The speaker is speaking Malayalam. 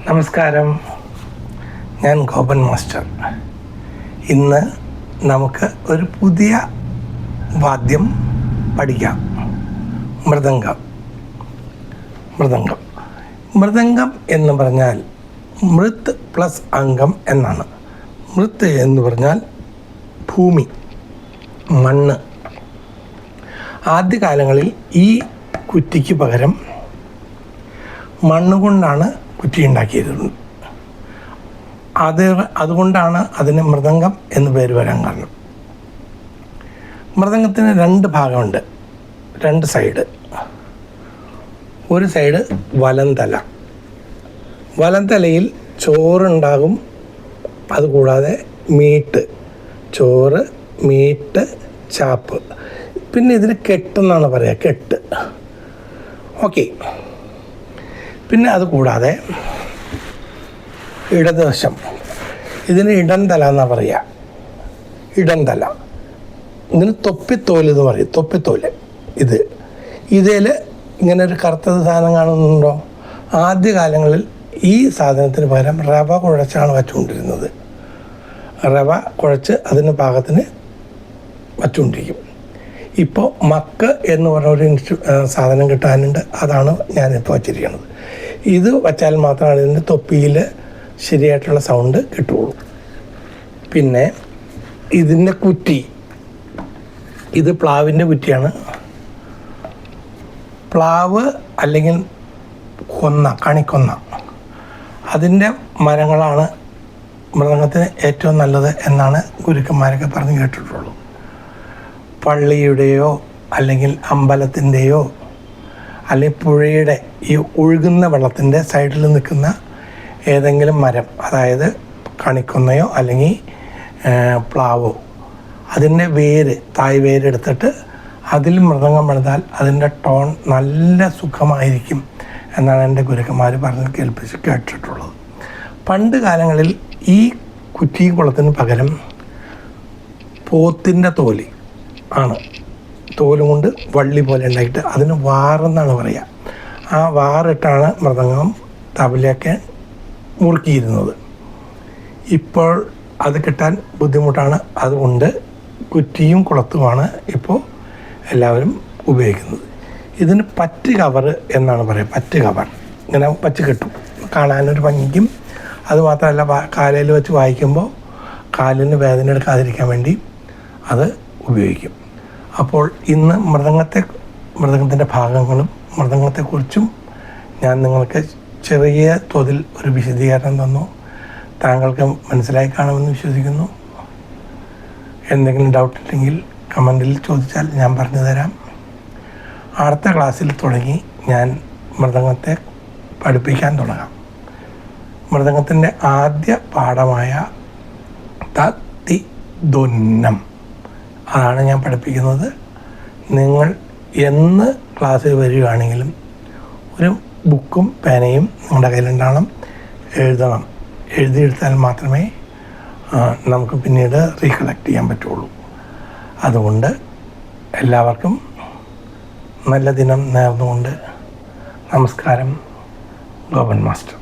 നമസ്കാരം, ഞാൻ ഗോപൻ മാസ്റ്റർ. ഇന്ന് നമുക്ക് ഒരു പുതിയ വാദ്യം പഠിക്കാം. മൃദംഗം എന്ന് പറഞ്ഞാൽ മൃത് പ്ലസ് അംഗം എന്നാണ്. മൃത് എന്ന് പറഞ്ഞാൽ ഭൂമി, മണ്ണ്. ആദ്യകാലങ്ങളിൽ ഈ കുറ്റിക്ക് പകരം മണ്ണുകൊണ്ടാണ് കുറ്റി ഉണ്ടാക്കിയിരുന്നത്. അതുകൊണ്ടാണ് അതിന് മൃദംഗം എന്ന് പേര് വരാൻ കാരണം. മൃദംഗത്തിന് രണ്ട് ഭാഗമുണ്ട്, രണ്ട് സൈഡ്. ഒരു സൈഡ് വലംതല. വലംതലയിൽ ചോറുണ്ടാകും. അതുകൂടാതെ മീറ്റ്, ചോറ്, മീറ്റ്, ചാപ്പ്. പിന്നെ ഇതിന് കെട്ടെന്നാണ് പറയുക, കെട്ട്. ഓക്കെ. പിന്നെ അതുകൂടാതെ ഇടതുവശം, ഇതിന് ഇടംതല എന്നാണ് പറയുക. ഇടംതല. ഇതിന് തൊപ്പിത്തോല് എന്ന് പറയും, തൊപ്പിത്തോല്. ഇതിൽ ഇങ്ങനെ ഒരു കറുത്തത് സാധനം കാണുന്നുണ്ടോ? ആദ്യകാലങ്ങളിൽ ഈ സാധനത്തിന് പകരം റവ കുഴച്ചാണ് വച്ചുകൊണ്ടിരുന്നത്. റവ കുഴച്ച് അതിന് പാകത്തിന് വച്ചുകൊണ്ടിരിക്കും. ഇപ്പോൾ മക്ക് എന്ന് പറഞ്ഞൊരു സാധനം കിട്ടാനുണ്ട്. അതാണ് ഞാനിപ്പോൾ വച്ചിരിക്കുന്നത്. ഇത് വച്ചാൽ മാത്രമാണ് ഇതിൻ്റെ തൊപ്പിയിൽ ശരിയായിട്ടുള്ള സൗണ്ട് കിട്ടുകയുള്ളൂ. പിന്നെ ഇതിൻ്റെ കുറ്റി, ഇത് പ്ലാവിൻ്റെ കുറ്റിയാണ്. പ്ലാവ് അല്ലെങ്കിൽ കണിക്കൊന്ന, അതിൻ്റെ മരങ്ങളാണ് മൃദംഗത്തിന് ഏറ്റവും നല്ലത് എന്നാണ് ഗുരുക്കന്മാരൊക്കെ പറഞ്ഞ് കേട്ടിട്ടുള്ളൂ. പള്ളിയുടെയോ അല്ലെങ്കിൽ അമ്പലത്തിൻ്റെയോ അല്ലെങ്കിൽ പുഴയുടെ ഈ ഒഴുകുന്ന വെള്ളത്തിൻ്റെ സൈഡിൽ നിൽക്കുന്ന ഏതെങ്കിലും മരം, അതായത് കണിക്കൊന്നയോ അല്ലെങ്കിൽ പ്ലാവോ, അതിൻ്റെ തായ് വേരെടുത്തിട്ട് അതിൽ മൃദംഗം പണിതാൽ അതിൻ്റെ ടോൺ നല്ല സുഖമായിരിക്കും എന്നാണ് എൻ്റെ ഗുരുക്കന്മാർ പറഞ്ഞ് കേട്ടിട്ടുള്ളത്. പണ്ട് കാലങ്ങളിൽ ഈ കുറ്റി കുളത്തിന് പകരം പോത്തിൻ്റെ തോല് ആണ്, തോലും കൊണ്ട് വള്ളി പോലെ ഉണ്ടാക്കിയിട്ട് അതിന് വാറെന്നാണ് പറയുക. ആ വാറിട്ടാണ് മൃദംഗം തബലയൊക്കെ മുറുക്കിയിരുന്നത്. ഇപ്പോൾ അത് കിട്ടാൻ ബുദ്ധിമുട്ടാണ്. അതുകൊണ്ട് കുറ്റിയും കുളത്തുമാണ് ഇപ്പോൾ എല്ലാവരും ഉപയോഗിക്കുന്നത്. ഇതിന് പറ്റ് കവർ എന്നാണ് പറയുക. പറ്റ് കവർ ഇങ്ങനെ വച്ച് കിട്ടും, കാണാനൊരു ഭംഗിക്കും. അതുമാത്രമല്ല, കാലയിൽ വെച്ച് വായിക്കുമ്പോൾ കാലിന് വേദന എടുക്കാതിരിക്കാൻ വേണ്ടി അത് ഉപയോഗിക്കും. അപ്പോൾ ഇന്ന് മൃദംഗത്തിൻ്റെ ഭാഗങ്ങളും മൃദംഗത്തെക്കുറിച്ചും ഞാൻ നിങ്ങൾക്ക് ചെറിയ തോതിൽ ഒരു വിശദീകരണം തന്നു. താങ്കൾക്ക് മനസ്സിലായി കാണുമെന്ന് വിശ്വസിക്കുന്നു. എന്തെങ്കിലും ഡൗട്ട് ഉണ്ടെങ്കിൽ കമൻറ്റിൽ ചോദിച്ചാൽ ഞാൻ പറഞ്ഞു തരാം. അടുത്ത ക്ലാസ്സിൽ തുടങ്ങി ഞാൻ മൃദംഗത്തെ പഠിപ്പിക്കാൻ തുടങ്ങാം. മൃദംഗത്തിൻ്റെ ആദ്യ പാഠമായ തത്തി ധ്വന്നം, അതാണ് ഞാൻ പഠിപ്പിക്കുന്നത്. നിങ്ങൾ എന്ന് ക്ലാസ്സിൽ വരികയാണെങ്കിലും ഒരു ബുക്കും പേനയും നിങ്ങളുടെ കയ്യിലുണ്ടാകണം. എഴുതിയെടുത്താൽ മാത്രമേ നമുക്ക് പിന്നീട് റീകളക്ട് ചെയ്യാൻ പറ്റുള്ളൂ. അതുകൊണ്ട് എല്ലാവർക്കും നല്ല ദിനം നേർന്നുകൊണ്ട് നമസ്കാരം. ഗോപൻ മാസ്റ്റർ.